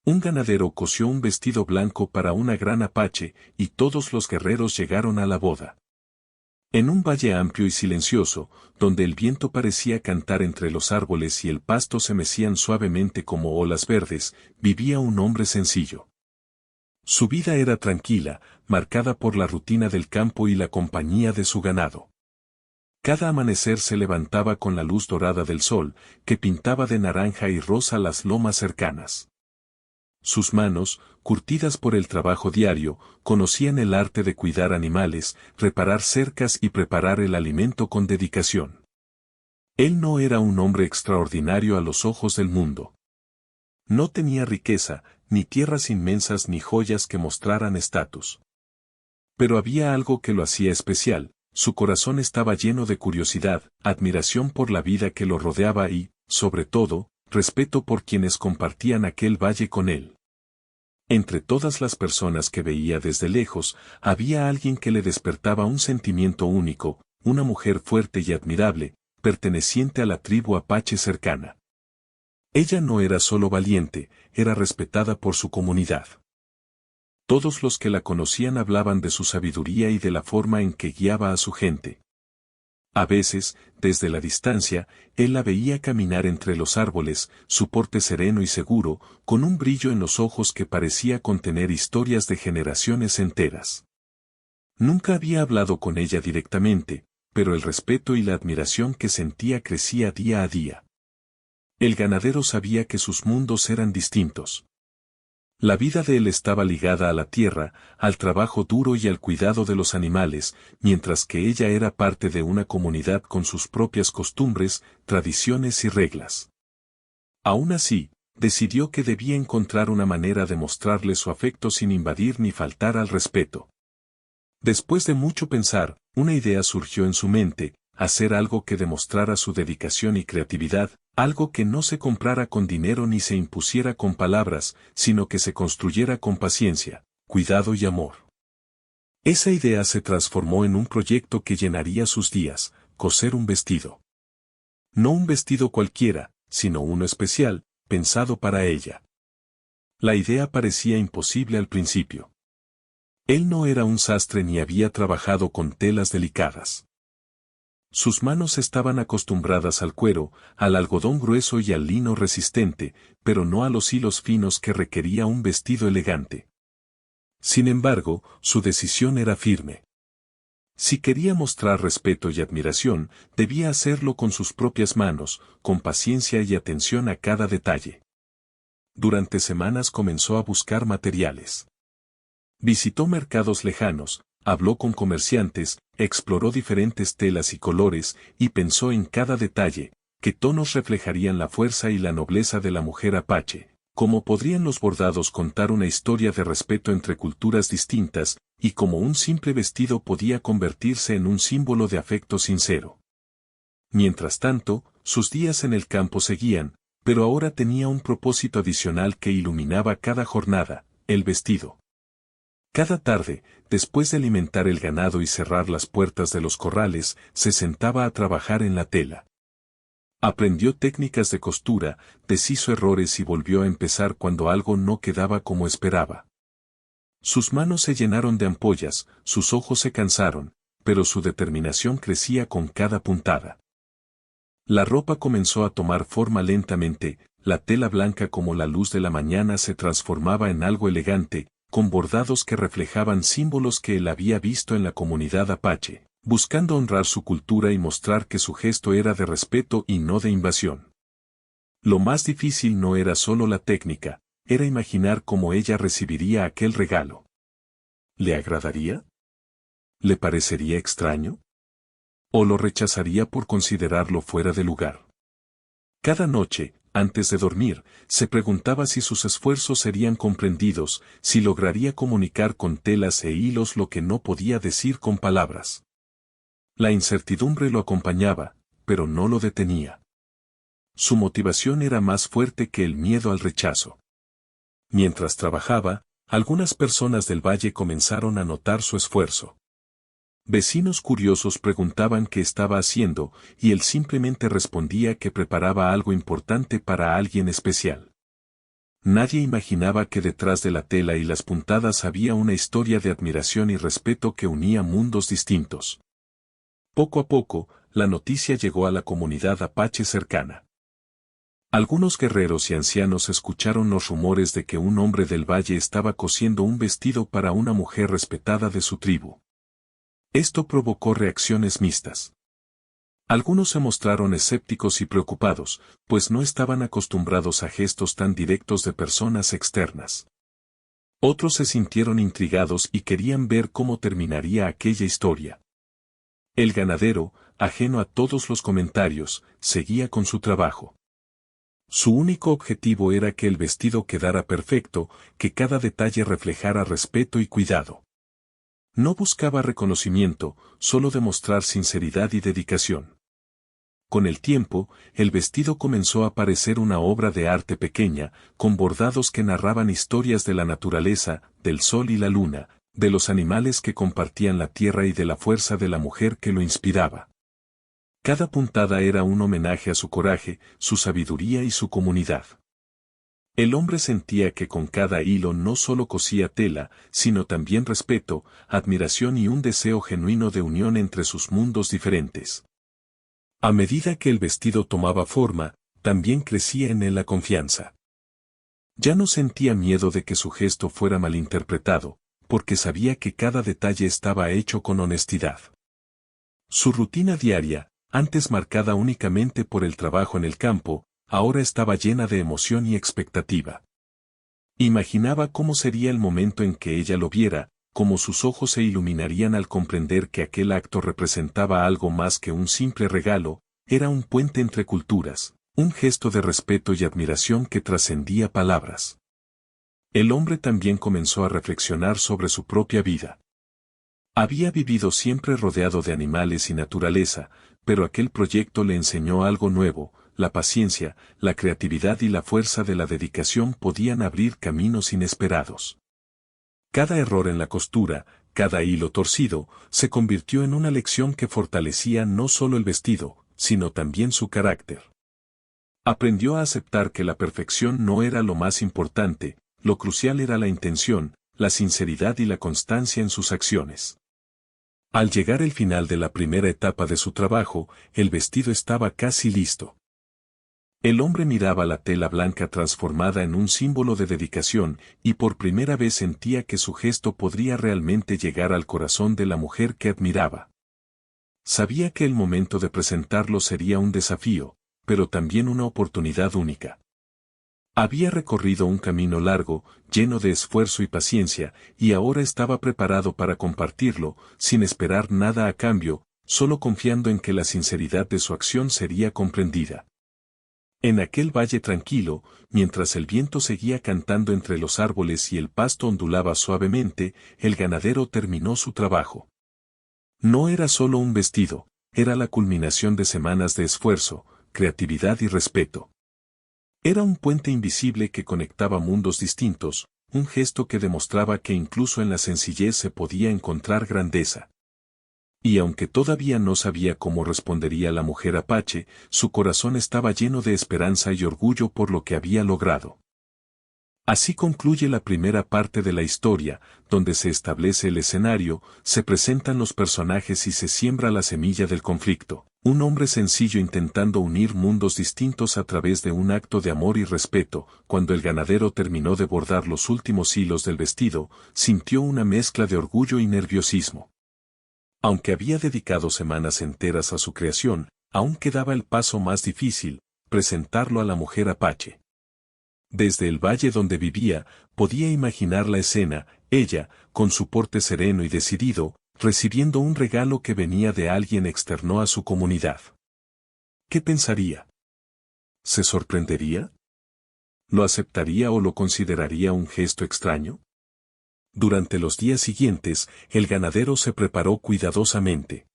Un ganadero cosió un vestido blanco para una gran apache, y todos los guerreros llegaron a la boda. En un valle amplio y silencioso, donde el viento parecía cantar entre los árboles y el pasto se mecían suavemente como olas verdes, vivía un hombre sencillo. Su vida era tranquila, marcada por la rutina del campo y la compañía de su ganado. Cada amanecer se levantaba con la luz dorada del sol, que pintaba de naranja y rosa las lomas cercanas. Sus manos, curtidas por el trabajo diario, conocían el arte de cuidar animales, reparar cercas y preparar el alimento con dedicación. Él no era un hombre extraordinario a los ojos del mundo. No tenía riqueza, ni tierras inmensas ni joyas que mostraran estatus. Pero había algo que lo hacía especial, su corazón estaba lleno de curiosidad, admiración por la vida que lo rodeaba y, sobre todo, respeto por quienes compartían aquel valle con él. Entre todas las personas que veía desde lejos, había alguien que le despertaba un sentimiento único, una mujer fuerte y admirable, perteneciente a la tribu apache cercana. Ella no era solo valiente, era respetada por su comunidad. Todos los que la conocían hablaban de su sabiduría y de la forma en que guiaba a su gente. A veces, desde la distancia, él la veía caminar entre los árboles, su porte sereno y seguro, con un brillo en los ojos que parecía contener historias de generaciones enteras. Nunca había hablado con ella directamente, pero el respeto y la admiración que sentía crecía día a día. El ganadero sabía que sus mundos eran distintos. La vida de él estaba ligada a la tierra, al trabajo duro y al cuidado de los animales, mientras que ella era parte de una comunidad con sus propias costumbres, tradiciones y reglas. Aún así, decidió que debía encontrar una manera de mostrarle su afecto sin invadir ni faltar al respeto. Después de mucho pensar, una idea surgió en su mente: hacer algo que demostrara su dedicación y creatividad, algo que no se comprara con dinero ni se impusiera con palabras, sino que se construyera con paciencia, cuidado y amor. Esa idea se transformó en un proyecto que llenaría sus días: coser un vestido. No un vestido cualquiera, sino uno especial, pensado para ella. La idea parecía imposible al principio. Él no era un sastre ni había trabajado con telas delicadas. Sus manos estaban acostumbradas al cuero, al algodón grueso y al lino resistente, pero no a los hilos finos que requería un vestido elegante. Sin embargo, su decisión era firme. Si quería mostrar respeto y admiración, debía hacerlo con sus propias manos, con paciencia y atención a cada detalle. Durante semanas comenzó a buscar materiales. Visitó mercados lejanos, habló con comerciantes, exploró diferentes telas y colores, y pensó en cada detalle: qué tonos reflejarían la fuerza y la nobleza de la mujer apache, cómo podrían los bordados contar una historia de respeto entre culturas distintas, y cómo un simple vestido podía convertirse en un símbolo de afecto sincero. Mientras tanto, sus días en el campo seguían, pero ahora tenía un propósito adicional que iluminaba cada jornada: el vestido. Cada tarde, después de alimentar el ganado y cerrar las puertas de los corrales, se sentaba a trabajar en la tela. Aprendió técnicas de costura, deshizo errores y volvió a empezar cuando algo no quedaba como esperaba. Sus manos se llenaron de ampollas, sus ojos se cansaron, pero su determinación crecía con cada puntada. La ropa comenzó a tomar forma lentamente, la tela blanca como la luz de la mañana se transformaba en algo elegante, con bordados que reflejaban símbolos que él había visto en la comunidad apache, buscando honrar su cultura y mostrar que su gesto era de respeto y no de invasión. Lo más difícil no era solo la técnica, era imaginar cómo ella recibiría aquel regalo. ¿Le agradaría? ¿Le parecería extraño? ¿O lo rechazaría por considerarlo fuera de lugar? Cada noche, antes de dormir, se preguntaba si sus esfuerzos serían comprendidos, si lograría comunicar con telas e hilos lo que no podía decir con palabras. La incertidumbre lo acompañaba, pero no lo detenía. Su motivación era más fuerte que el miedo al rechazo. Mientras trabajaba, algunas personas del valle comenzaron a notar su esfuerzo. Vecinos curiosos preguntaban qué estaba haciendo, y él simplemente respondía que preparaba algo importante para alguien especial. nadie imaginaba que detrás de la tela y las puntadas había una historia de admiración y respeto que unía mundos distintos. Poco a poco, la noticia llegó a la comunidad apache cercana. Algunos guerreros y ancianos escucharon los rumores de que un hombre del valle estaba cosiendo un vestido para una mujer respetada de su tribu. Esto provocó reacciones mixtas. Algunos se mostraron escépticos y preocupados, pues no estaban acostumbrados a gestos tan directos de personas externas. Otros se sintieron intrigados y querían ver cómo terminaría aquella historia. El ganadero, ajeno a todos los comentarios, seguía con su trabajo. Su único objetivo era que el vestido quedara perfecto, que cada detalle reflejara respeto y cuidado. No buscaba reconocimiento, solo demostrar sinceridad y dedicación. Con el tiempo, el vestido comenzó a parecer una obra de arte pequeña, con bordados que narraban historias de la naturaleza, del sol y la luna, de los animales que compartían la tierra y de la fuerza de la mujer que lo inspiraba. Cada puntada era un homenaje a su coraje, su sabiduría y su comunidad. El hombre sentía que con cada hilo no solo cosía tela, sino también respeto, admiración y un deseo genuino de unión entre sus mundos diferentes. A medida que el vestido tomaba forma, también crecía en él la confianza. Ya no sentía miedo de que su gesto fuera malinterpretado, porque sabía que cada detalle estaba hecho con honestidad. Su rutina diaria, antes marcada únicamente por el trabajo en el campo, ahora estaba llena de emoción y expectativa. Imaginaba cómo sería el momento en que ella lo viera, cómo sus ojos se iluminarían al comprender que aquel acto representaba algo más que un simple regalo, era un puente entre culturas, un gesto de respeto y admiración que trascendía palabras. El hombre también comenzó a reflexionar sobre su propia vida. Había vivido siempre rodeado de animales y naturaleza, pero aquel proyecto le enseñó algo nuevo: la paciencia, la creatividad y la fuerza de la dedicación podían abrir caminos inesperados. Cada error en la costura, cada hilo torcido, se convirtió en una lección que fortalecía no solo el vestido, sino también su carácter. Aprendió a aceptar que la perfección no era lo más importante, lo crucial era la intención, la sinceridad y la constancia en sus acciones. Al llegar el final de la primera etapa de su trabajo, el vestido estaba casi listo. El hombre miraba la tela blanca transformada en un símbolo de dedicación, y por primera vez sentía que su gesto podría realmente llegar al corazón de la mujer que admiraba. Sabía que el momento de presentarlo sería un desafío, pero también una oportunidad única. Había recorrido un camino largo, lleno de esfuerzo y paciencia, y ahora estaba preparado para compartirlo, sin esperar nada a cambio, solo confiando en que la sinceridad de su acción sería comprendida. En aquel valle tranquilo, mientras el viento seguía cantando entre los árboles y el pasto ondulaba suavemente, el ganadero terminó su trabajo. No era solo un vestido, era la culminación de semanas de esfuerzo, creatividad y respeto. Era un puente invisible que conectaba mundos distintos, un gesto que demostraba que incluso en la sencillez se podía encontrar grandeza. Y aunque todavía no sabía cómo respondería la mujer apache, su corazón estaba lleno de esperanza y orgullo por lo que había logrado. Así concluye la primera parte de la historia, donde se establece el escenario, se presentan los personajes y se siembra la semilla del conflicto. Un hombre sencillo intentando unir mundos distintos a través de un acto de amor y respeto. Cuando el ganadero terminó de bordar los últimos hilos del vestido, sintió una mezcla de orgullo y nerviosismo. Aunque había dedicado semanas enteras a su creación, aún quedaba el paso más difícil: presentarlo a la mujer apache. Desde el valle donde vivía, podía imaginar la escena: ella, con su porte sereno y decidido, recibiendo un regalo que venía de alguien externo a su comunidad. ¿Qué pensaría? ¿Se sorprendería? ¿Lo aceptaría o lo consideraría un gesto extraño? Durante los días siguientes, el ganadero se preparó cuidadosamente.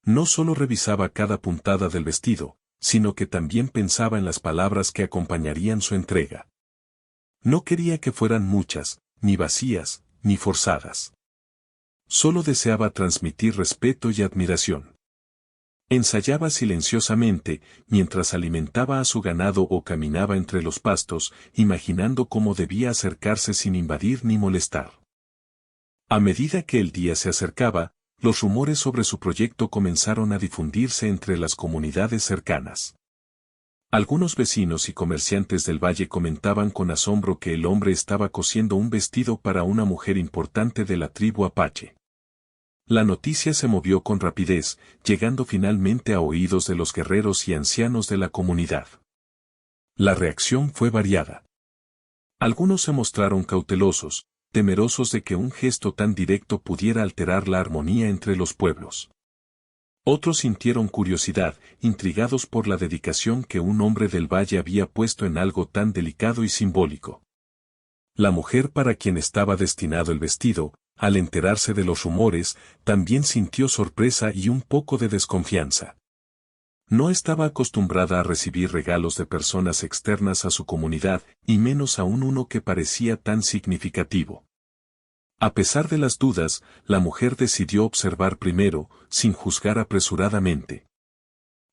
No solo revisaba cada puntada del vestido, sino que también pensaba en las palabras que acompañarían su entrega. No quería que fueran muchas, ni vacías, ni forzadas. Solo deseaba transmitir respeto y admiración. Ensayaba silenciosamente, mientras alimentaba a su ganado o caminaba entre los pastos, imaginando cómo debía acercarse sin invadir ni molestar. A medida que el día se acercaba, los rumores sobre su proyecto comenzaron a difundirse entre las comunidades cercanas. Algunos vecinos y comerciantes del valle comentaban con asombro que el hombre estaba cosiendo un vestido para una mujer importante de la tribu Apache. La noticia se movió con rapidez, llegando finalmente a oídos de los guerreros y ancianos de la comunidad. La reacción fue variada. Algunos se mostraron cautelosos, temerosos de que un gesto tan directo pudiera alterar la armonía entre los pueblos. Otros sintieron curiosidad, intrigados por la dedicación que un hombre del valle había puesto en algo tan delicado y simbólico. La mujer para quien estaba destinado el vestido, al enterarse de los rumores, también sintió sorpresa y un poco de desconfianza. No estaba acostumbrada a recibir regalos de personas externas a su comunidad, y menos aún uno que parecía tan significativo. A pesar de las dudas, la mujer decidió observar primero, sin juzgar apresuradamente.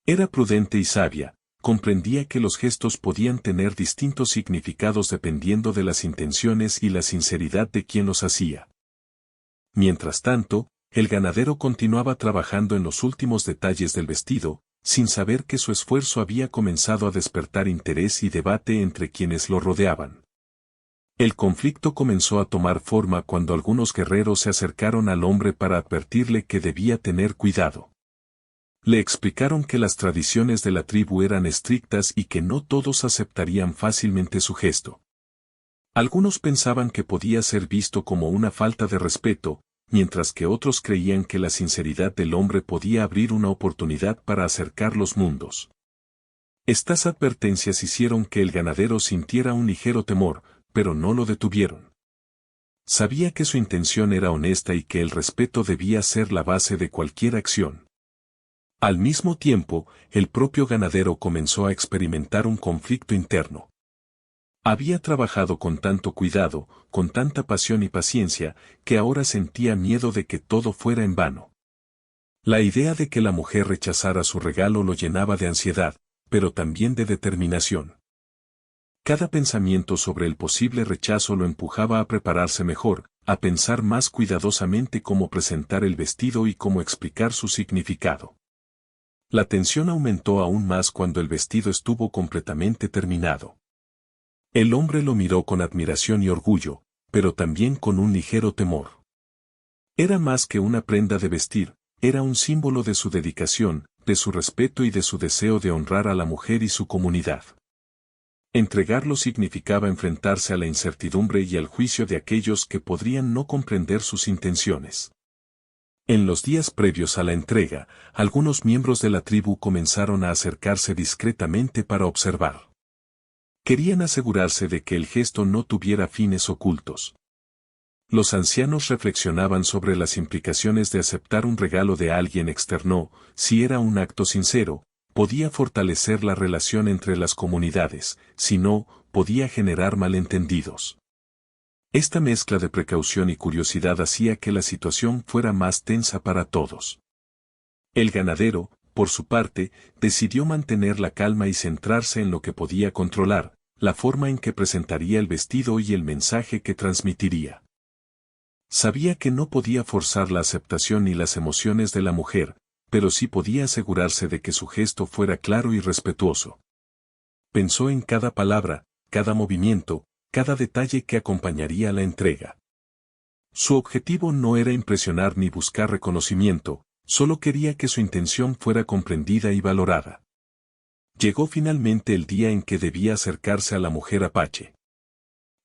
Era prudente y sabia, comprendía que los gestos podían tener distintos significados dependiendo de las intenciones y la sinceridad de quien los hacía. Mientras tanto, el ganadero continuaba trabajando en los últimos detalles del vestido, sin saber que su esfuerzo había comenzado a despertar interés y debate entre quienes lo rodeaban. El conflicto comenzó a tomar forma cuando algunos guerreros se acercaron al hombre para advertirle que debía tener cuidado. Le explicaron que las tradiciones de la tribu eran estrictas y que no todos aceptarían fácilmente su gesto. Algunos pensaban que podía ser visto como una falta de respeto, mientras que otros creían que la sinceridad del hombre podía abrir una oportunidad para acercar los mundos. Estas advertencias hicieron que el ganadero sintiera un ligero temor, pero no lo detuvieron. Sabía que su intención era honesta y que el respeto debía ser la base de cualquier acción. Al mismo tiempo, el propio ganadero comenzó a experimentar un conflicto interno. Había trabajado con tanto cuidado, con tanta pasión y paciencia, que ahora sentía miedo de que todo fuera en vano. La idea de que la mujer rechazara su regalo lo llenaba de ansiedad, pero también de determinación. Cada pensamiento sobre el posible rechazo lo empujaba a prepararse mejor, a pensar más cuidadosamente cómo presentar el vestido y cómo explicar su significado. La tensión aumentó aún más cuando el vestido estuvo completamente terminado. El hombre lo miró con admiración y orgullo, pero también con un ligero temor. Era más que una prenda de vestir, era un símbolo de su dedicación, de su respeto y de su deseo de honrar a la mujer y su comunidad. Entregarlo significaba enfrentarse a la incertidumbre y al juicio de aquellos que podrían no comprender sus intenciones. En los días previos a la entrega, algunos miembros de la tribu comenzaron a acercarse discretamente para observar. Querían asegurarse de que el gesto no tuviera fines ocultos. Los ancianos reflexionaban sobre las implicaciones de aceptar un regalo de alguien externo, si era un acto sincero, podía fortalecer la relación entre las comunidades, si no, podía generar malentendidos. Esta mezcla de precaución y curiosidad hacía que la situación fuera más tensa para todos. El ganadero, por su parte, decidió mantener la calma y centrarse en lo que podía controlar, la forma en que presentaría el vestido y el mensaje que transmitiría. Sabía que no podía forzar la aceptación ni las emociones de la mujer, pero sí podía asegurarse de que su gesto fuera claro y respetuoso. Pensó en cada palabra, cada movimiento, cada detalle que acompañaría la entrega. Su objetivo no era impresionar ni buscar reconocimiento, solo quería que su intención fuera comprendida y valorada. Llegó finalmente el día en que debía acercarse a la mujer Apache.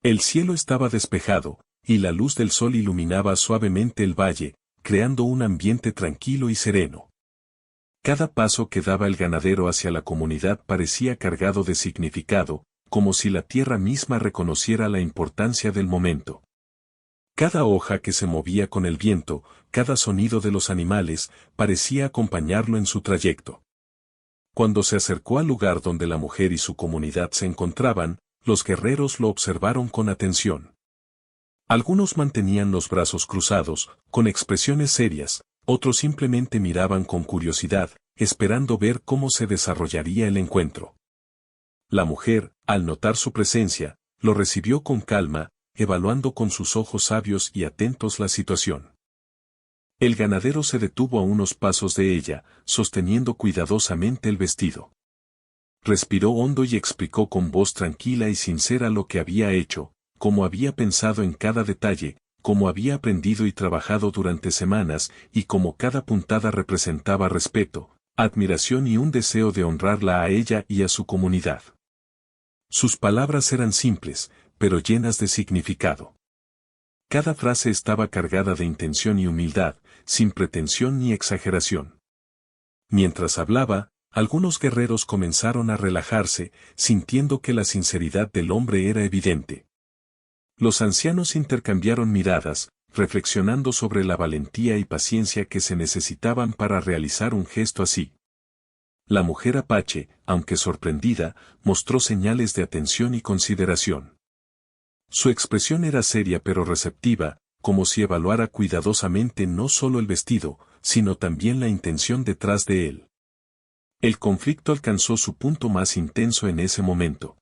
El cielo estaba despejado, y la luz del sol iluminaba suavemente el valle, creando un ambiente tranquilo y sereno. Cada paso que daba el ganadero hacia la comunidad parecía cargado de significado, como si la tierra misma reconociera la importancia del momento. Cada hoja que se movía con el viento, cada sonido de los animales, parecía acompañarlo en su trayecto. Cuando se acercó al lugar donde la mujer y su comunidad se encontraban, los guerreros lo observaron con atención. Algunos mantenían los brazos cruzados, con expresiones serias, otros simplemente miraban con curiosidad, esperando ver cómo se desarrollaría el encuentro. La mujer, al notar su presencia, lo recibió con calma, evaluando con sus ojos sabios y atentos la situación. El ganadero se detuvo a unos pasos de ella, sosteniendo cuidadosamente el vestido. Respiró hondo y explicó con voz tranquila y sincera lo que había hecho, cómo había pensado en cada detalle, cómo había aprendido y trabajado durante semanas, y cómo cada puntada representaba respeto, admiración y un deseo de honrarla a ella y a su comunidad. Sus palabras eran simples, pero llenas de significado. Cada frase estaba cargada de intención y humildad, sin pretensión ni exageración. Mientras hablaba, algunos guerreros comenzaron a relajarse, sintiendo que la sinceridad del hombre era evidente. Los ancianos intercambiaron miradas, reflexionando sobre la valentía y paciencia que se necesitaban para realizar un gesto así. La mujer apache, aunque sorprendida, mostró señales de atención y consideración. Su expresión era seria pero receptiva, como si evaluara cuidadosamente no solo el vestido, sino también la intención detrás de él. El conflicto alcanzó su punto más intenso en ese momento.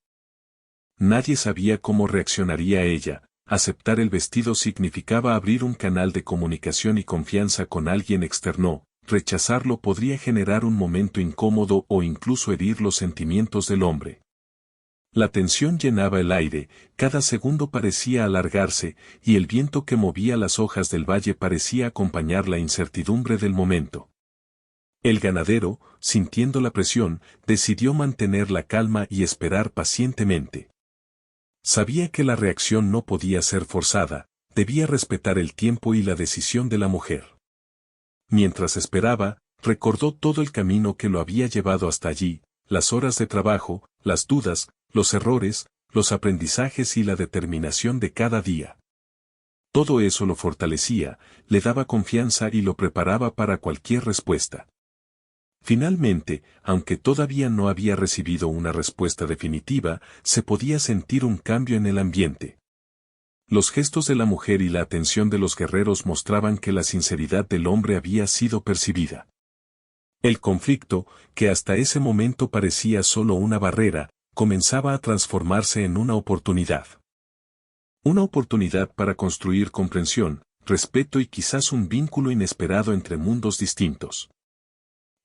Nadie sabía cómo reaccionaría ella. Aceptar el vestido significaba abrir un canal de comunicación y confianza con alguien externo. Rechazarlo podría generar un momento incómodo o incluso herir los sentimientos del hombre. La tensión llenaba el aire, cada segundo parecía alargarse, y el viento que movía las hojas del valle parecía acompañar la incertidumbre del momento. El ganadero, sintiendo la presión, decidió mantener la calma y esperar pacientemente. Sabía que la reacción no podía ser forzada, debía respetar el tiempo y la decisión de la mujer. Mientras esperaba, recordó todo el camino que lo había llevado hasta allí, las horas de trabajo, las dudas, los errores, los aprendizajes y la determinación de cada día. Todo eso lo fortalecía, le daba confianza y lo preparaba para cualquier respuesta. Finalmente, aunque todavía no había recibido una respuesta definitiva, se podía sentir un cambio en el ambiente. Los gestos de la mujer y la atención de los guerreros mostraban que la sinceridad del hombre había sido percibida. El conflicto, que hasta ese momento parecía solo una barrera, comenzaba a transformarse en una oportunidad. Una oportunidad para construir comprensión, respeto y quizás un vínculo inesperado entre mundos distintos.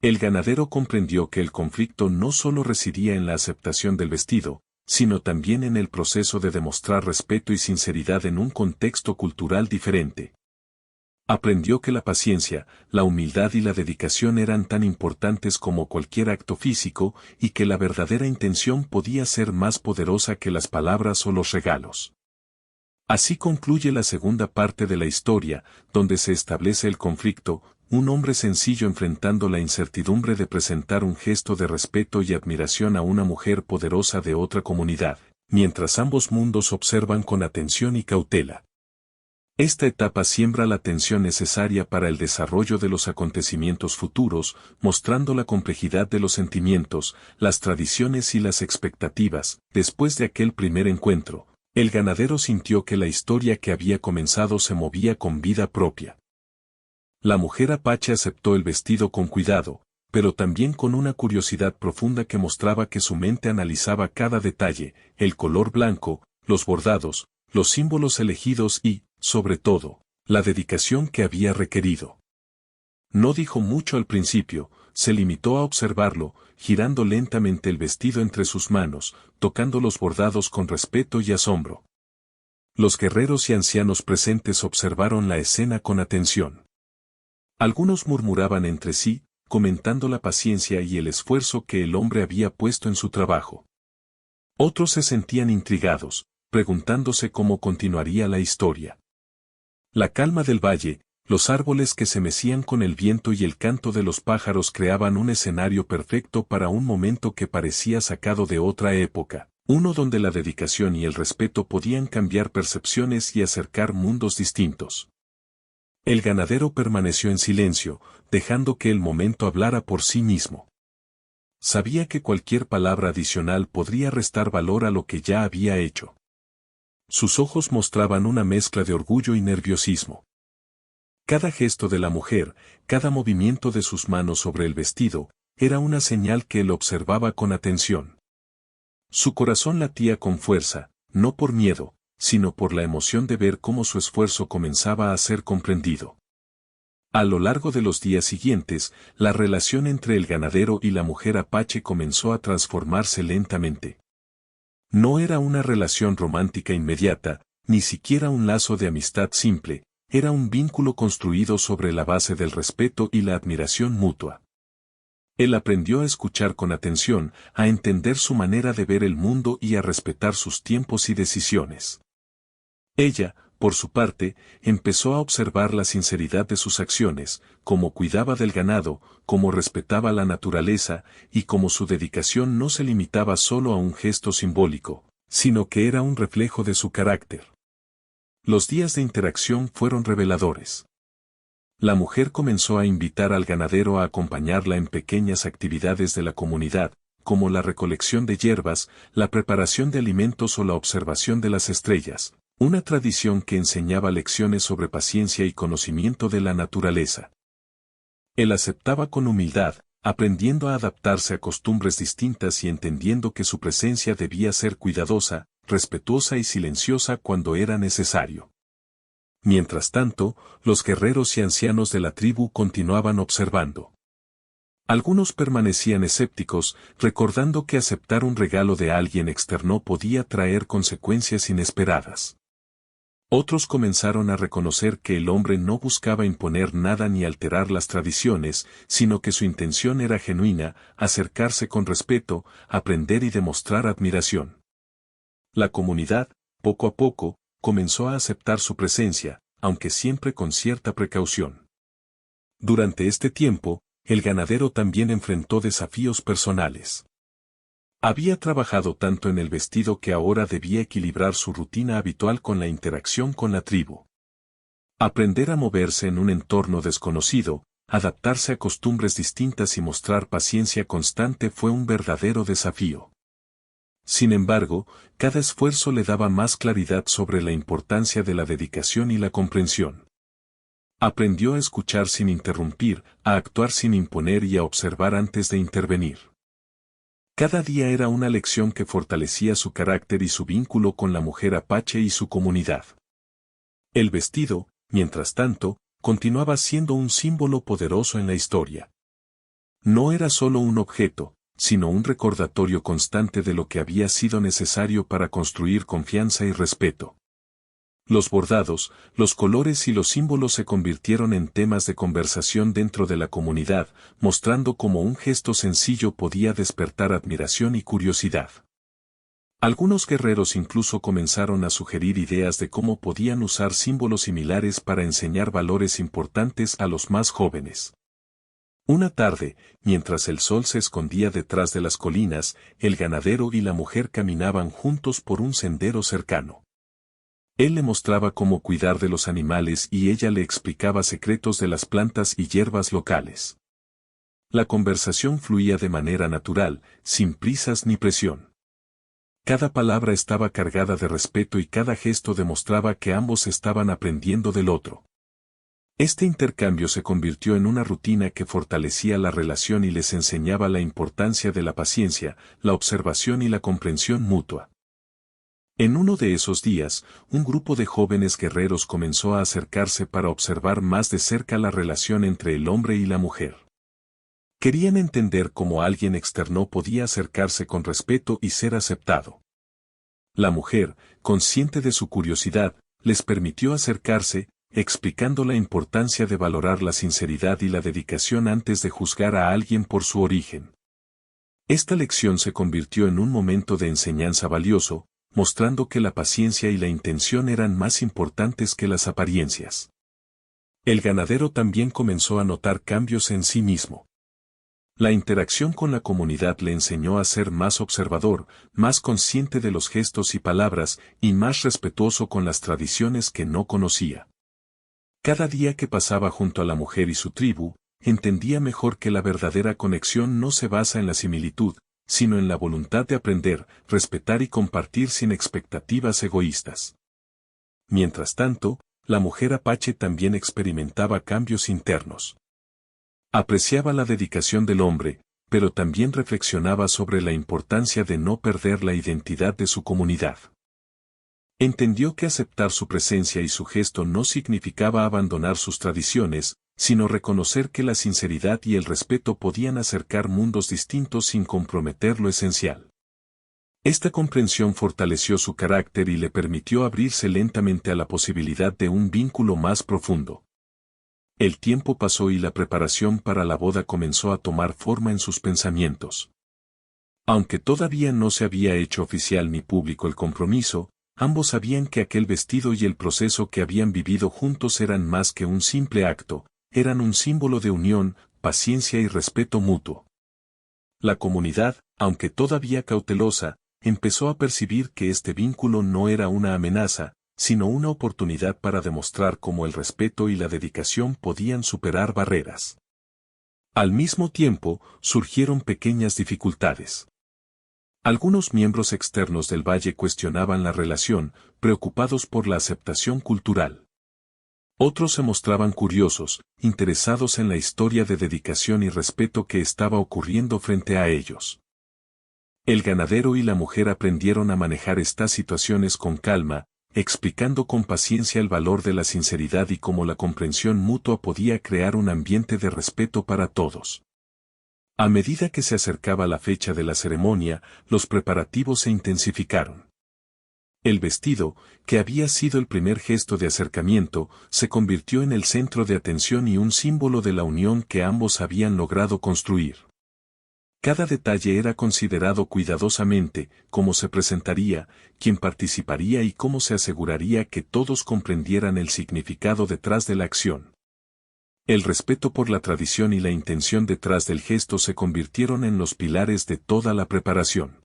El ganadero comprendió que el conflicto no solo residía en la aceptación del vestido, sino también en el proceso de demostrar respeto y sinceridad en un contexto cultural diferente. Aprendió que la paciencia, la humildad y la dedicación eran tan importantes como cualquier acto físico, y que la verdadera intención podía ser más poderosa que las palabras o los regalos. Así concluye la segunda parte de la historia, donde se establece el conflicto, un hombre sencillo enfrentando la incertidumbre de presentar un gesto de respeto y admiración a una mujer poderosa de otra comunidad, mientras ambos mundos observan con atención y cautela. Esta etapa siembra la tensión necesaria para el desarrollo de los acontecimientos futuros, mostrando la complejidad de los sentimientos, las tradiciones y las expectativas. Después de aquel primer encuentro, el ganadero sintió que la historia que había comenzado se movía con vida propia. La mujer apache aceptó el vestido con cuidado, pero también con una curiosidad profunda que mostraba que su mente analizaba cada detalle, el color blanco, los bordados, los símbolos elegidos y, sobre todo, la dedicación que había requerido. No dijo mucho al principio, se limitó a observarlo, girando lentamente el vestido entre sus manos, tocando los bordados con respeto y asombro. Los guerreros y ancianos presentes observaron la escena con atención. Algunos murmuraban entre sí, comentando la paciencia y el esfuerzo que el hombre había puesto en su trabajo. Otros se sentían intrigados, preguntándose cómo continuaría la historia. La calma del valle, los árboles que se mecían con el viento y el canto de los pájaros creaban un escenario perfecto para un momento que parecía sacado de otra época, uno donde la dedicación y el respeto podían cambiar percepciones y acercar mundos distintos. El ganadero permaneció en silencio, dejando que el momento hablara por sí mismo. Sabía que cualquier palabra adicional podría restar valor a lo que ya había hecho. Sus ojos mostraban una mezcla de orgullo y nerviosismo. Cada gesto de la mujer, cada movimiento de sus manos sobre el vestido, era una señal que él observaba con atención. Su corazón latía con fuerza, no por miedo, sino por la emoción de ver cómo su esfuerzo comenzaba a ser comprendido. A lo largo de los días siguientes, la relación entre el ganadero y la mujer apache comenzó a transformarse lentamente. No era una relación romántica inmediata, ni siquiera un lazo de amistad simple, era un vínculo construido sobre la base del respeto y la admiración mutua. Él aprendió a escuchar con atención, a entender su manera de ver el mundo y a respetar sus tiempos y decisiones. Ella, por su parte, empezó a observar la sinceridad de sus acciones, cómo cuidaba del ganado, cómo respetaba la naturaleza, y cómo su dedicación no se limitaba solo a un gesto simbólico, sino que era un reflejo de su carácter. Los días de interacción fueron reveladores. La mujer comenzó a invitar al ganadero a acompañarla en pequeñas actividades de la comunidad, como la recolección de hierbas, la preparación de alimentos o la observación de las estrellas, una tradición que enseñaba lecciones sobre paciencia y conocimiento de la naturaleza. Él aceptaba con humildad, aprendiendo a adaptarse a costumbres distintas y entendiendo que su presencia debía ser cuidadosa, respetuosa y silenciosa cuando era necesario. Mientras tanto, los guerreros y ancianos de la tribu continuaban observando. Algunos permanecían escépticos, recordando que aceptar un regalo de alguien externo podía traer consecuencias inesperadas. Otros comenzaron a reconocer que el hombre no buscaba imponer nada ni alterar las tradiciones, sino que su intención era genuina, acercarse con respeto, aprender y demostrar admiración. La comunidad, poco a poco, comenzó a aceptar su presencia, aunque siempre con cierta precaución. Durante este tiempo, el ganadero también enfrentó desafíos personales. Había trabajado tanto en el vestido que ahora debía equilibrar su rutina habitual con la interacción con la tribu. Aprender a moverse en un entorno desconocido, adaptarse a costumbres distintas y mostrar paciencia constante fue un verdadero desafío. Sin embargo, cada esfuerzo le daba más claridad sobre la importancia de la dedicación y la comprensión. Aprendió a escuchar sin interrumpir, a actuar sin imponer y a observar antes de intervenir. Cada día era una lección que fortalecía su carácter y su vínculo con la mujer apache y su comunidad. El vestido, mientras tanto, continuaba siendo un símbolo poderoso en la historia. No era solo un objeto, sino un recordatorio constante de lo que había sido necesario para construir confianza y respeto. Los bordados, los colores y los símbolos se convirtieron en temas de conversación dentro de la comunidad, mostrando cómo un gesto sencillo podía despertar admiración y curiosidad. Algunos guerreros incluso comenzaron a sugerir ideas de cómo podían usar símbolos similares para enseñar valores importantes a los más jóvenes. Una tarde, mientras el sol se escondía detrás de las colinas, el ganadero y la mujer caminaban juntos por un sendero cercano. Él le mostraba cómo cuidar de los animales y ella le explicaba secretos de las plantas y hierbas locales. La conversación fluía de manera natural, sin prisas ni presión. Cada palabra estaba cargada de respeto y cada gesto demostraba que ambos estaban aprendiendo del otro. Este intercambio se convirtió en una rutina que fortalecía la relación y les enseñaba la importancia de la paciencia, la observación y la comprensión mutua. En uno de esos días, un grupo de jóvenes guerreros comenzó a acercarse para observar más de cerca la relación entre el hombre y la mujer. Querían entender cómo alguien externo podía acercarse con respeto y ser aceptado. La mujer, consciente de su curiosidad, les permitió acercarse, explicando la importancia de valorar la sinceridad y la dedicación antes de juzgar a alguien por su origen. Esta lección se convirtió en un momento de enseñanza valioso, mostrando que la paciencia y la intención eran más importantes que las apariencias. El ganadero también comenzó a notar cambios en sí mismo. La interacción con la comunidad le enseñó a ser más observador, más consciente de los gestos y palabras, y más respetuoso con las tradiciones que no conocía. Cada día que pasaba junto a la mujer y su tribu, entendía mejor que la verdadera conexión no se basa en la similitud, sino en la voluntad de aprender, respetar y compartir sin expectativas egoístas. Mientras tanto, la mujer apache también experimentaba cambios internos. Apreciaba la dedicación del hombre, pero también reflexionaba sobre la importancia de no perder la identidad de su comunidad. Entendió que aceptar su presencia y su gesto no significaba abandonar sus tradiciones, sino reconocer que la sinceridad y el respeto podían acercar mundos distintos sin comprometer lo esencial. Esta comprensión fortaleció su carácter y le permitió abrirse lentamente a la posibilidad de un vínculo más profundo. El tiempo pasó y la preparación para la boda comenzó a tomar forma en sus pensamientos. Aunque todavía no se había hecho oficial ni público el compromiso, ambos sabían que aquel vestido y el proceso que habían vivido juntos eran más que un simple acto, eran un símbolo de unión, paciencia y respeto mutuo. La comunidad, aunque todavía cautelosa, empezó a percibir que este vínculo no era una amenaza, sino una oportunidad para demostrar cómo el respeto y la dedicación podían superar barreras. Al mismo tiempo, surgieron pequeñas dificultades. Algunos miembros externos del valle cuestionaban la relación, preocupados por la aceptación cultural. Otros se mostraban curiosos, interesados en la historia de dedicación y respeto que estaba ocurriendo frente a ellos. El ganadero y la mujer aprendieron a manejar estas situaciones con calma, explicando con paciencia el valor de la sinceridad y cómo la comprensión mutua podía crear un ambiente de respeto para todos. A medida que se acercaba la fecha de la ceremonia, los preparativos se intensificaron. El vestido, que había sido el primer gesto de acercamiento, se convirtió en el centro de atención y un símbolo de la unión que ambos habían logrado construir. Cada detalle era considerado cuidadosamente, cómo se presentaría, quién participaría y cómo se aseguraría que todos comprendieran el significado detrás de la acción. El respeto por la tradición y la intención detrás del gesto se convirtieron en los pilares de toda la preparación.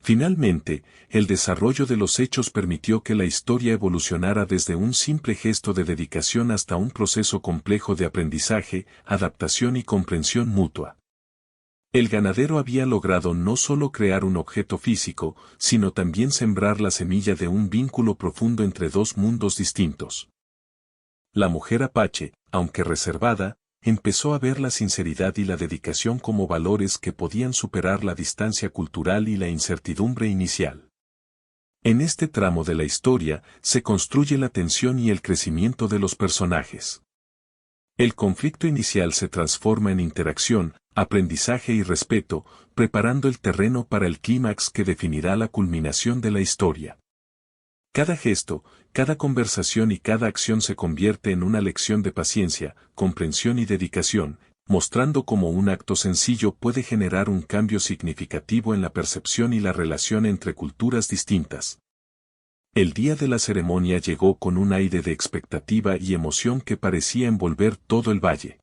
Finalmente, el desarrollo de los hechos permitió que la historia evolucionara desde un simple gesto de dedicación hasta un proceso complejo de aprendizaje, adaptación y comprensión mutua. El ganadero había logrado no solo crear un objeto físico, sino también sembrar la semilla de un vínculo profundo entre dos mundos distintos. La mujer apache, aunque reservada, empezó a ver la sinceridad y la dedicación como valores que podían superar la distancia cultural y la incertidumbre inicial. En este tramo de la historia se construye la tensión y el crecimiento de los personajes. El conflicto inicial se transforma en interacción, aprendizaje y respeto, preparando el terreno para el clímax que definirá la culminación de la historia. Cada gesto, cada conversación y cada acción se convierte en una lección de paciencia, comprensión y dedicación, mostrando cómo un acto sencillo puede generar un cambio significativo en la percepción y la relación entre culturas distintas. El día de la ceremonia llegó con un aire de expectativa y emoción que parecía envolver todo el valle.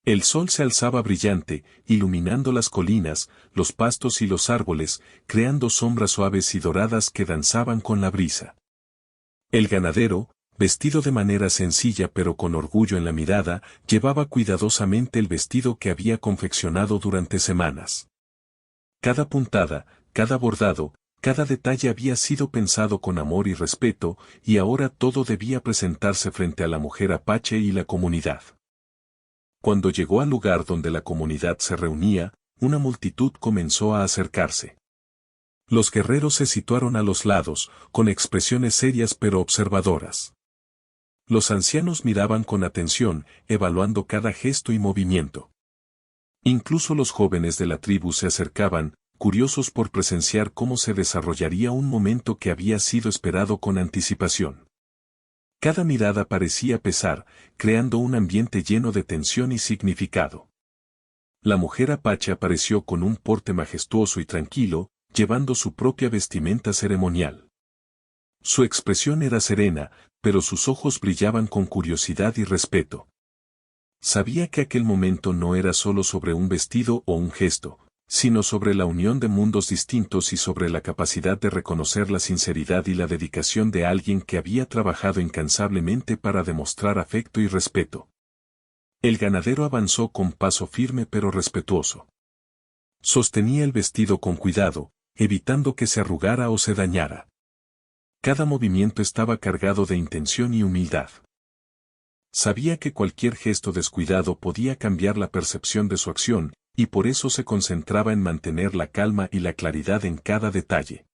El sol se alzaba brillante, iluminando las colinas, los pastos y los árboles, creando sombras suaves y doradas que danzaban con la brisa. El ganadero, vestido de manera sencilla pero con orgullo en la mirada, llevaba cuidadosamente el vestido que había confeccionado durante semanas. Cada puntada, cada bordado, cada detalle había sido pensado con amor y respeto, y ahora todo debía presentarse frente a la mujer apache y la comunidad. Cuando llegó al lugar donde la comunidad se reunía, una multitud comenzó a acercarse. Los guerreros se situaron a los lados, con expresiones serias pero observadoras. Los ancianos miraban con atención, evaluando cada gesto y movimiento. Incluso los jóvenes de la tribu se acercaban, curiosos por presenciar cómo se desarrollaría un momento que había sido esperado con anticipación. Cada mirada parecía pesar, creando un ambiente lleno de tensión y significado. La mujer apache apareció con un porte majestuoso y tranquilo, llevando su propia vestimenta ceremonial. Su expresión era serena, pero sus ojos brillaban con curiosidad y respeto. Sabía que aquel momento no era solo sobre un vestido o un gesto, sino sobre la unión de mundos distintos y sobre la capacidad de reconocer la sinceridad y la dedicación de alguien que había trabajado incansablemente para demostrar afecto y respeto. El ganadero avanzó con paso firme pero respetuoso. Sostenía el vestido con cuidado, evitando que se arrugara o se dañara. Cada movimiento estaba cargado de intención y humildad. Sabía que cualquier gesto descuidado podía cambiar la percepción de su acción, y por eso se concentraba en mantener la calma y la claridad en cada detalle.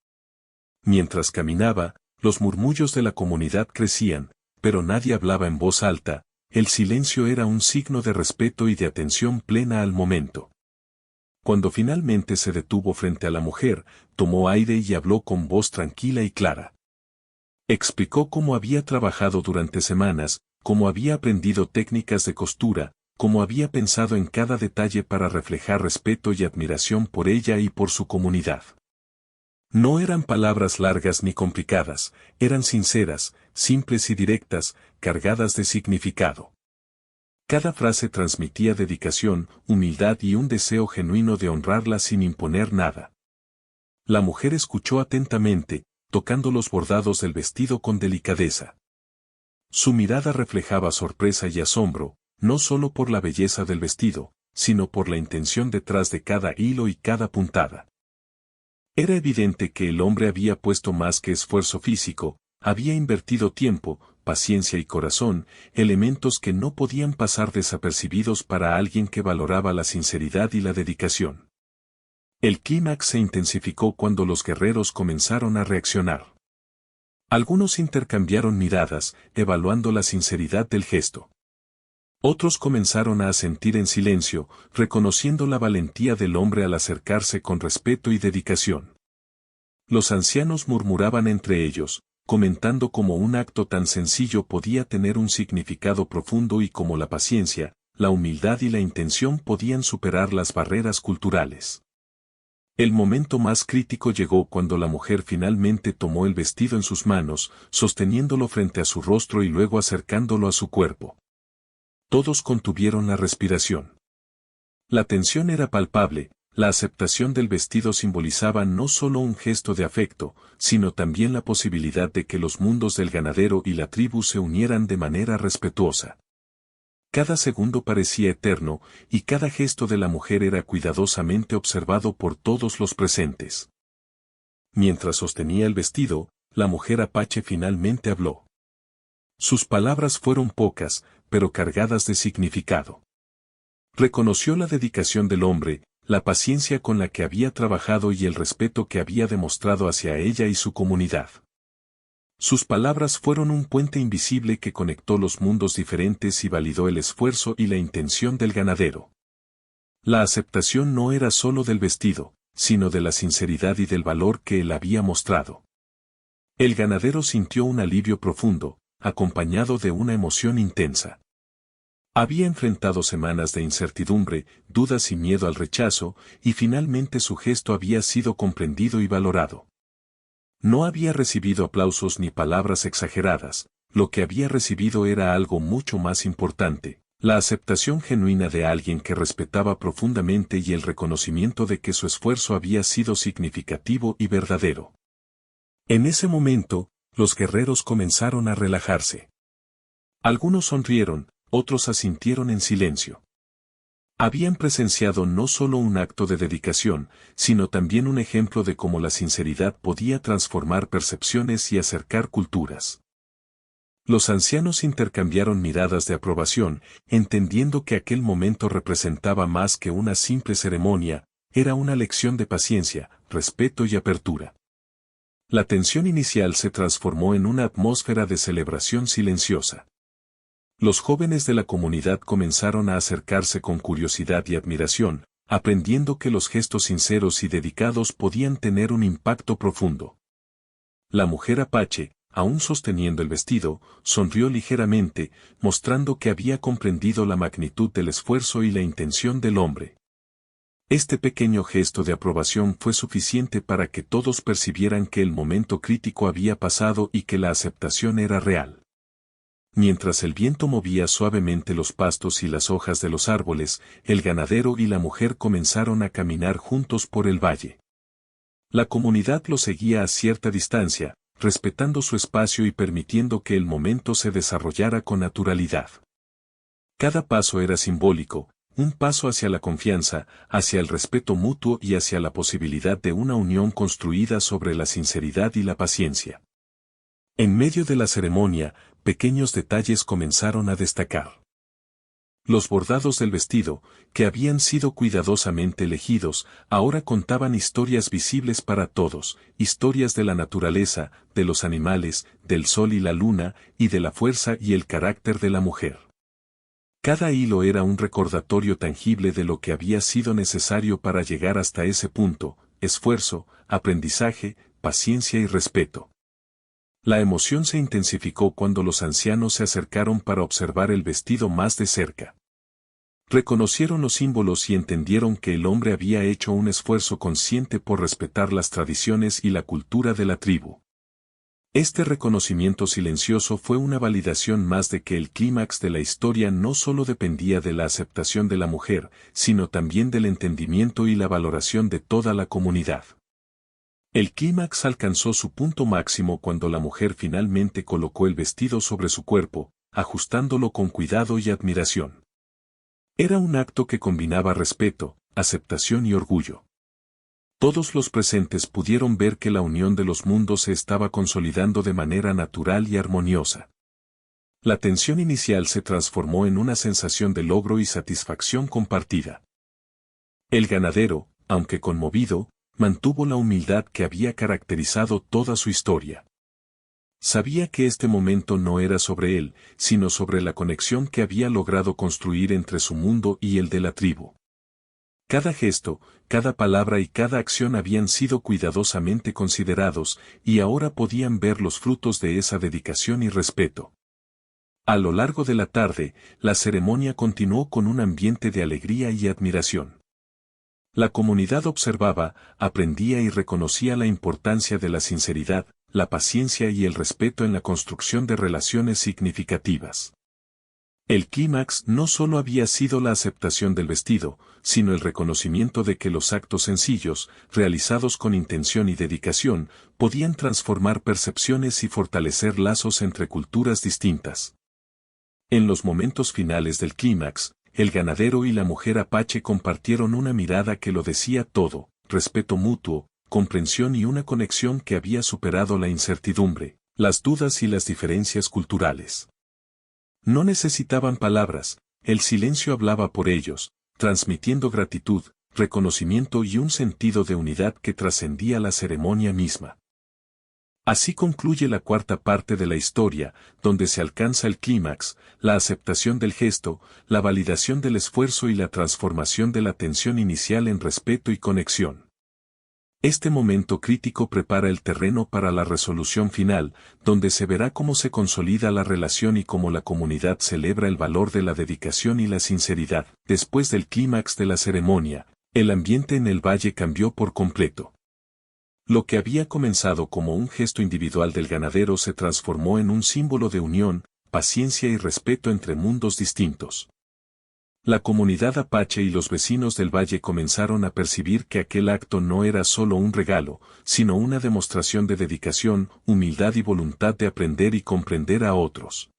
Mientras caminaba, los murmullos de la comunidad crecían, pero nadie hablaba en voz alta, el silencio era un signo de respeto y de atención plena al momento. Cuando finalmente se detuvo frente a la mujer, tomó aire y habló con voz tranquila y clara. Explicó cómo había trabajado durante semanas, cómo había aprendido técnicas de costura, cómo había pensado en cada detalle para reflejar respeto y admiración por ella y por su comunidad. No eran palabras largas ni complicadas, eran sinceras, simples y directas, cargadas de significado. Cada frase transmitía dedicación, humildad y un deseo genuino de honrarla sin imponer nada. La mujer escuchó atentamente, tocando los bordados del vestido con delicadeza. Su mirada reflejaba sorpresa y asombro, no solo por la belleza del vestido, sino por la intención detrás de cada hilo y cada puntada. Era evidente que el hombre había puesto más que esfuerzo físico, había invertido tiempo, paciencia y corazón, elementos que no podían pasar desapercibidos para alguien que valoraba la sinceridad y la dedicación. El clímax se intensificó cuando los guerreros comenzaron a reaccionar. Algunos intercambiaron miradas, evaluando la sinceridad del gesto. Otros comenzaron a asentir en silencio, reconociendo la valentía del hombre al acercarse con respeto y dedicación. Los ancianos murmuraban entre ellos, comentando cómo un acto tan sencillo podía tener un significado profundo y cómo la paciencia, la humildad y la intención podían superar las barreras culturales. El momento más crítico llegó cuando la mujer finalmente tomó el vestido en sus manos, sosteniéndolo frente a su rostro y luego acercándolo a su cuerpo. Todos contuvieron la respiración. La tensión era palpable, la aceptación del vestido simbolizaba no solo un gesto de afecto, sino también la posibilidad de que los mundos del ganadero y la tribu se unieran de manera respetuosa. Cada segundo parecía eterno, y cada gesto de la mujer era cuidadosamente observado por todos los presentes. Mientras sostenía el vestido, la mujer apache finalmente habló. Sus palabras fueron pocas, pero cargadas de significado. Reconoció la dedicación del hombre, la paciencia con la que había trabajado y el respeto que había demostrado hacia ella y su comunidad. Sus palabras fueron un puente invisible que conectó los mundos diferentes y validó el esfuerzo y la intención del ganadero. La aceptación no era solo del vestido, sino de la sinceridad y del valor que él había mostrado. El ganadero sintió un alivio profundo, acompañado de una emoción intensa. Había enfrentado semanas de incertidumbre, dudas y miedo al rechazo, y finalmente su gesto había sido comprendido y valorado. No había recibido aplausos ni palabras exageradas, lo que había recibido era algo mucho más importante, la aceptación genuina de alguien que respetaba profundamente y el reconocimiento de que su esfuerzo había sido significativo y verdadero. En ese momento, los guerreros comenzaron a relajarse. Algunos sonrieron, otros asintieron en silencio. Habían presenciado no solo un acto de dedicación, sino también un ejemplo de cómo la sinceridad podía transformar percepciones y acercar culturas. Los ancianos intercambiaron miradas de aprobación, entendiendo que aquel momento representaba más que una simple ceremonia, era una lección de paciencia, respeto y apertura. La tensión inicial se transformó en una atmósfera de celebración silenciosa. Los jóvenes de la comunidad comenzaron a acercarse con curiosidad y admiración, aprendiendo que los gestos sinceros y dedicados podían tener un impacto profundo. La mujer apache, aún sosteniendo el vestido, sonrió ligeramente, mostrando que había comprendido la magnitud del esfuerzo y la intención del hombre. Este pequeño gesto de aprobación fue suficiente para que todos percibieran que el momento crítico había pasado y que la aceptación era real. Mientras el viento movía suavemente los pastos y las hojas de los árboles, el ganadero y la mujer comenzaron a caminar juntos por el valle. La comunidad lo seguía a cierta distancia, respetando su espacio y permitiendo que el momento se desarrollara con naturalidad. Cada paso era simbólico, un paso hacia la confianza, hacia el respeto mutuo y hacia la posibilidad de una unión construida sobre la sinceridad y la paciencia. En medio de la ceremonia, pequeños detalles comenzaron a destacar. Los bordados del vestido, que habían sido cuidadosamente elegidos, ahora contaban historias visibles para todos, historias de la naturaleza, de los animales, del sol y la luna, y de la fuerza y el carácter de la mujer. Cada hilo era un recordatorio tangible de lo que había sido necesario para llegar hasta ese punto: esfuerzo, aprendizaje, paciencia y respeto. La emoción se intensificó cuando los ancianos se acercaron para observar el vestido más de cerca. Reconocieron los símbolos y entendieron que el hombre había hecho un esfuerzo consciente por respetar las tradiciones y la cultura de la tribu. Este reconocimiento silencioso fue una validación más de que el clímax de la historia no solo dependía de la aceptación de la mujer, sino también del entendimiento y la valoración de toda la comunidad. El clímax alcanzó su punto máximo cuando la mujer finalmente colocó el vestido sobre su cuerpo, ajustándolo con cuidado y admiración. Era un acto que combinaba respeto, aceptación y orgullo. Todos los presentes pudieron ver que la unión de los mundos se estaba consolidando de manera natural y armoniosa. La tensión inicial se transformó en una sensación de logro y satisfacción compartida. El ganadero, aunque conmovido, mantuvo la humildad que había caracterizado toda su historia. Sabía que este momento no era sobre él, sino sobre la conexión que había logrado construir entre su mundo y el de la tribu. Cada gesto, cada palabra y cada acción habían sido cuidadosamente considerados, y ahora podían ver los frutos de esa dedicación y respeto. A lo largo de la tarde, la ceremonia continuó con un ambiente de alegría y admiración. La comunidad observaba, aprendía y reconocía la importancia de la sinceridad, la paciencia y el respeto en la construcción de relaciones significativas. El clímax no solo había sido la aceptación del vestido, sino el reconocimiento de que los actos sencillos, realizados con intención y dedicación, podían transformar percepciones y fortalecer lazos entre culturas distintas. En los momentos finales del clímax, el ganadero y la mujer apache compartieron una mirada que lo decía todo: respeto mutuo, comprensión y una conexión que había superado la incertidumbre, las dudas y las diferencias culturales. No necesitaban palabras, el silencio hablaba por ellos, transmitiendo gratitud, reconocimiento y un sentido de unidad que trascendía la ceremonia misma. Así concluye la cuarta parte de la historia, donde se alcanza el clímax, la aceptación del gesto, la validación del esfuerzo y la transformación de la tensión inicial en respeto y conexión. Este momento crítico prepara el terreno para la resolución final, donde se verá cómo se consolida la relación y cómo la comunidad celebra el valor de la dedicación y la sinceridad. Después del clímax de la ceremonia, el ambiente en el valle cambió por completo. Lo que había comenzado como un gesto individual del ganadero se transformó en un símbolo de unión, paciencia y respeto entre mundos distintos. La comunidad apache y los vecinos del valle comenzaron a percibir que aquel acto no era solo un regalo, sino una demostración de dedicación, humildad y voluntad de aprender y comprender a otros.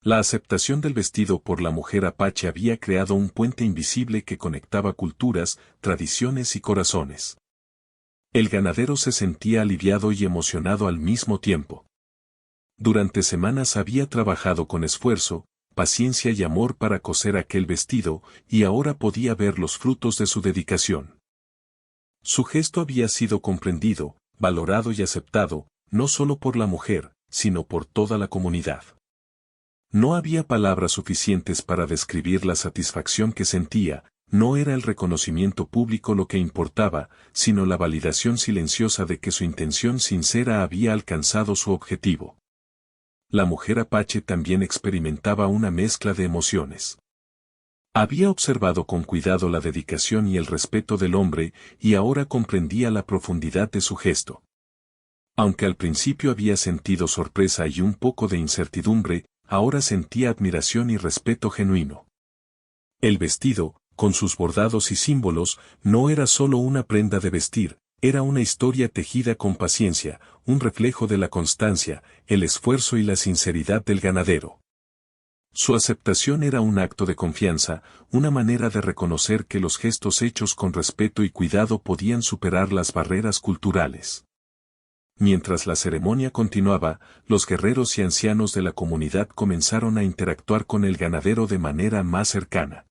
La aceptación del vestido por la mujer apache había creado un puente invisible que conectaba culturas, tradiciones y corazones. El ganadero se sentía aliviado y emocionado al mismo tiempo. Durante semanas había trabajado con esfuerzo, paciencia y amor para coser aquel vestido, y ahora podía ver los frutos de su dedicación. Su gesto había sido comprendido, valorado y aceptado, no solo por la mujer, sino por toda la comunidad. No había palabras suficientes para describir la satisfacción que sentía. No era el reconocimiento público lo que importaba, sino la validación silenciosa de que su intención sincera había alcanzado su objetivo. La mujer apache también experimentaba una mezcla de emociones. Había observado con cuidado la dedicación y el respeto del hombre, y ahora comprendía la profundidad de su gesto. Aunque al principio había sentido sorpresa y un poco de incertidumbre, ahora sentía admiración y respeto genuino. El vestido, con sus bordados y símbolos, no era solo una prenda de vestir, era una historia tejida con paciencia, un reflejo de la constancia, el esfuerzo y la sinceridad del ganadero. Su aceptación era un acto de confianza, una manera de reconocer que los gestos hechos con respeto y cuidado podían superar las barreras culturales. Mientras la ceremonia continuaba, los guerreros y ancianos de la comunidad comenzaron a interactuar con el ganadero de manera más cercana.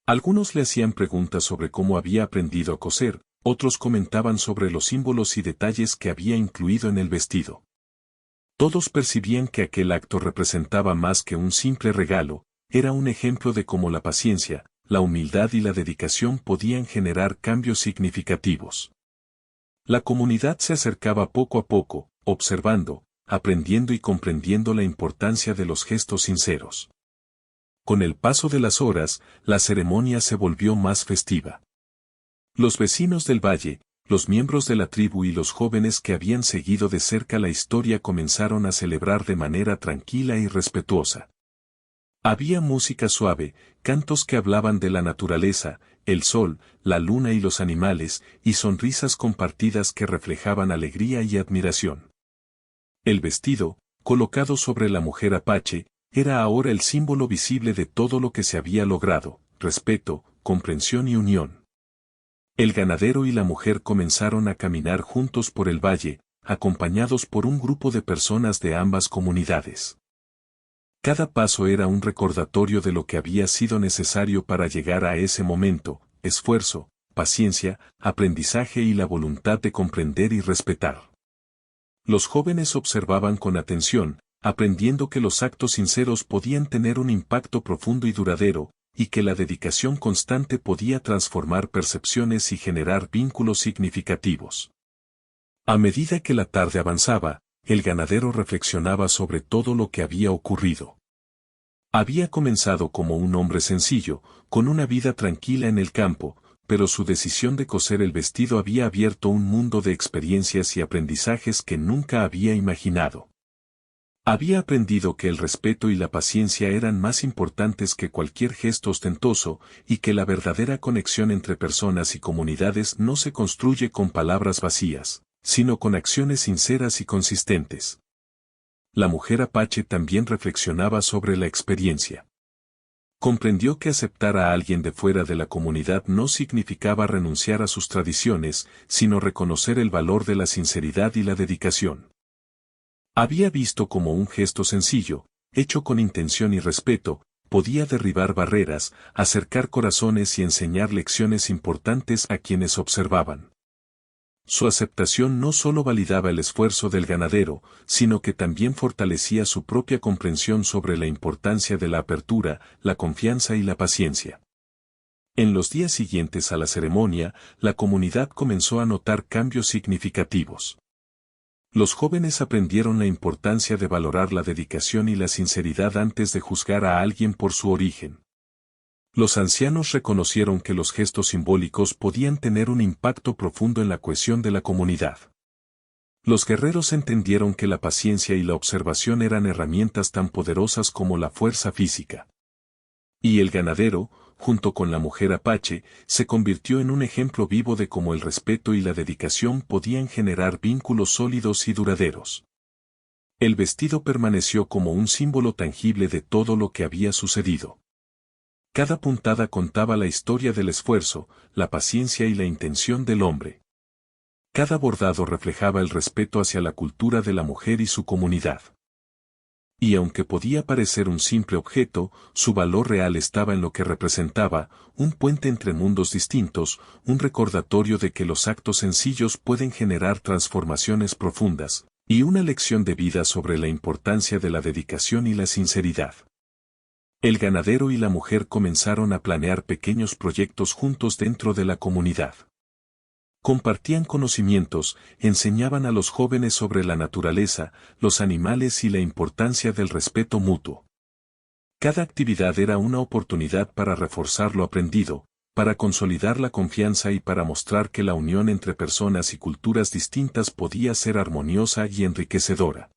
Algunos le hacían preguntas sobre cómo había aprendido a coser, otros comentaban sobre los símbolos y detalles que había incluido en el vestido. Todos percibían que aquel acto representaba más que un simple regalo, era un ejemplo de cómo la paciencia, la humildad y la dedicación podían generar cambios significativos. La comunidad se acercaba poco a poco, observando, aprendiendo y comprendiendo la importancia de los gestos sinceros. Con el paso de las horas, la ceremonia se volvió más festiva. Los vecinos del valle, los miembros de la tribu y los jóvenes que habían seguido de cerca la historia comenzaron a celebrar de manera tranquila y respetuosa. Había música suave, cantos que hablaban de la naturaleza, el sol, la luna y los animales, y sonrisas compartidas que reflejaban alegría y admiración. El vestido, colocado sobre la mujer apache, era ahora el símbolo visible de todo lo que se había logrado, respeto, comprensión y unión. El ganadero y la mujer comenzaron a caminar juntos por el valle, acompañados por un grupo de personas de ambas comunidades. Cada paso era un recordatorio de lo que había sido necesario para llegar a ese momento: esfuerzo, paciencia, aprendizaje y la voluntad de comprender y respetar. Los jóvenes observaban con atención, aprendiendo que los actos sinceros podían tener un impacto profundo y duradero, y que la dedicación constante podía transformar percepciones y generar vínculos significativos. A medida que la tarde avanzaba, el ganadero reflexionaba sobre todo lo que había ocurrido. Había comenzado como un hombre sencillo, con una vida tranquila en el campo, pero su decisión de coser el vestido había abierto un mundo de experiencias y aprendizajes que nunca había imaginado. Había aprendido que el respeto y la paciencia eran más importantes que cualquier gesto ostentoso, y que la verdadera conexión entre personas y comunidades no se construye con palabras vacías, sino con acciones sinceras y consistentes. La mujer apache también reflexionaba sobre la experiencia. Comprendió que aceptar a alguien de fuera de la comunidad no significaba renunciar a sus tradiciones, sino reconocer el valor de la sinceridad y la dedicación. Había visto cómo un gesto sencillo, hecho con intención y respeto, podía derribar barreras, acercar corazones y enseñar lecciones importantes a quienes observaban. Su aceptación no solo validaba el esfuerzo del ganadero, sino que también fortalecía su propia comprensión sobre la importancia de la apertura, la confianza y la paciencia. En los días siguientes a la ceremonia, la comunidad comenzó a notar cambios significativos. Los jóvenes aprendieron la importancia de valorar la dedicación y la sinceridad antes de juzgar a alguien por su origen. Los ancianos reconocieron que los gestos simbólicos podían tener un impacto profundo en la cohesión de la comunidad. Los guerreros entendieron que la paciencia y la observación eran herramientas tan poderosas como la fuerza física. Y el ganadero, junto con la mujer apache, se convirtió en un ejemplo vivo de cómo el respeto y la dedicación podían generar vínculos sólidos y duraderos. El vestido permaneció como un símbolo tangible de todo lo que había sucedido. Cada puntada contaba la historia del esfuerzo, la paciencia y la intención del hombre. Cada bordado reflejaba el respeto hacia la cultura de la mujer y su comunidad. Y aunque podía parecer un simple objeto, su valor real estaba en lo que representaba: un puente entre mundos distintos, un recordatorio de que los actos sencillos pueden generar transformaciones profundas, y una lección de vida sobre la importancia de la dedicación y la sinceridad. El ganadero y la mujer comenzaron a planear pequeños proyectos juntos dentro de la comunidad. Compartían conocimientos, enseñaban a los jóvenes sobre la naturaleza, los animales y la importancia del respeto mutuo. Cada actividad era una oportunidad para reforzar lo aprendido, para consolidar la confianza y para mostrar que la unión entre personas y culturas distintas podía ser armoniosa y enriquecedora.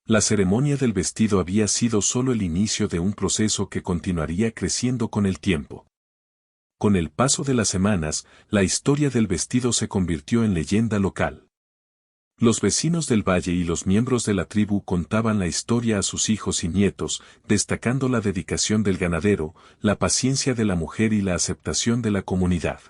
La ceremonia del vestido había sido solo el inicio de un proceso que continuaría creciendo con el tiempo. Con el paso de las semanas, la historia del vestido se convirtió en leyenda local. Los vecinos del valle y los miembros de la tribu contaban la historia a sus hijos y nietos, destacando la dedicación del ganadero, la paciencia de la mujer y la aceptación de la comunidad.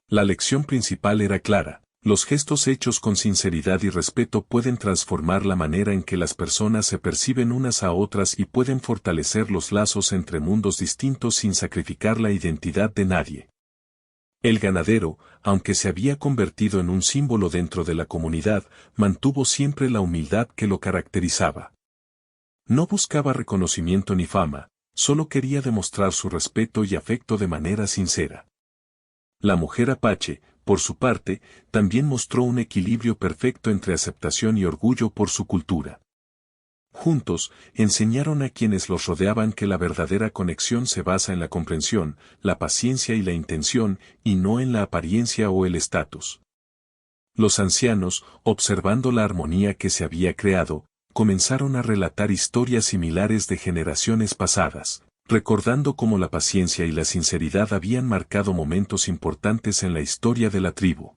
La lección principal era clara: Los gestos hechos con sinceridad y respeto pueden transformar la manera en que las personas se perciben unas a otras y pueden fortalecer los lazos entre mundos distintos sin sacrificar la identidad de nadie. El ganadero, aunque se había convertido en un símbolo dentro de la comunidad, mantuvo siempre la humildad que lo caracterizaba. No buscaba reconocimiento ni fama, solo quería demostrar su respeto y afecto de manera sincera. La mujer apache, por su parte, también mostró un equilibrio perfecto entre aceptación y orgullo por su cultura. Juntos, enseñaron a quienes los rodeaban que la verdadera conexión se basa en la comprensión, la paciencia y la intención, y no en la apariencia o el estatus. Los ancianos, observando la armonía que se había creado, comenzaron a relatar historias similares de generaciones pasadas, recordando cómo la paciencia y la sinceridad habían marcado momentos importantes en la historia de la tribu.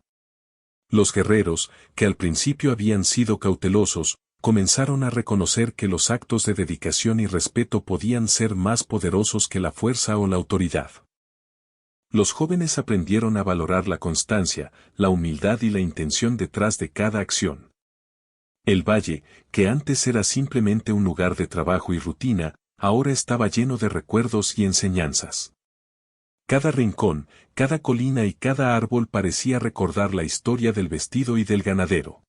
Los guerreros, que al principio habían sido cautelosos, comenzaron a reconocer que los actos de dedicación y respeto podían ser más poderosos que la fuerza o la autoridad. Los jóvenes aprendieron a valorar la constancia, la humildad y la intención detrás de cada acción. El valle, que antes era simplemente un lugar de trabajo y rutina, ahora estaba lleno de recuerdos y enseñanzas. Cada rincón, cada colina y cada árbol parecía recordar la historia del vestido y del ganadero.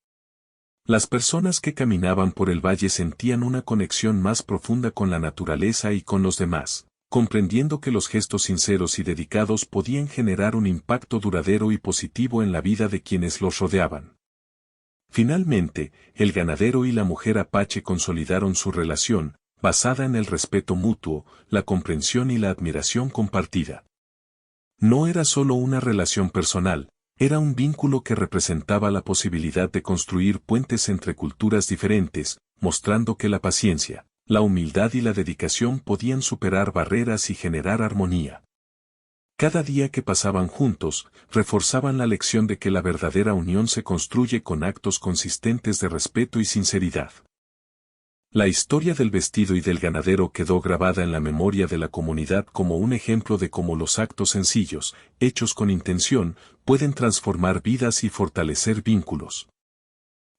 Las personas que caminaban por el valle sentían una conexión más profunda con la naturaleza y con los demás, comprendiendo que los gestos sinceros y dedicados podían generar un impacto duradero y positivo en la vida de quienes los rodeaban. Finalmente, el ganadero y la mujer apache consolidaron su relación, basada en el respeto mutuo, la comprensión y la admiración compartida. No era solo una relación personal, era un vínculo que representaba la posibilidad de construir puentes entre culturas diferentes, mostrando que la paciencia, la humildad y la dedicación podían superar barreras y generar armonía. Cada día que pasaban juntos, reforzaban la lección de que la verdadera unión se construye con actos consistentes de respeto y sinceridad. La historia del vestido y del ganadero quedó grabada en la memoria de la comunidad como un ejemplo de cómo los actos sencillos, hechos con intención, pueden transformar vidas y fortalecer vínculos.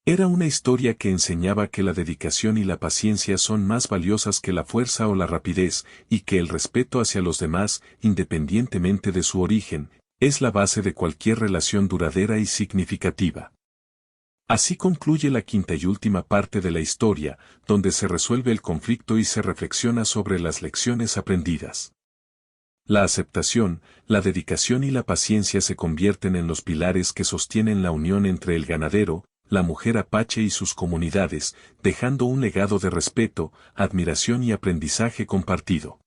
Era una historia que enseñaba que la dedicación y la paciencia son más valiosas que la fuerza o la rapidez, y que el respeto hacia los demás, independientemente de su origen, es la base de cualquier relación duradera y significativa. Así concluye la quinta y última parte de la historia, donde se resuelve el conflicto y se reflexiona sobre las lecciones aprendidas. La aceptación, la dedicación y la paciencia se convierten en los pilares que sostienen la unión entre el ganadero, la mujer apache y sus comunidades, dejando un legado de respeto, admiración y aprendizaje compartido.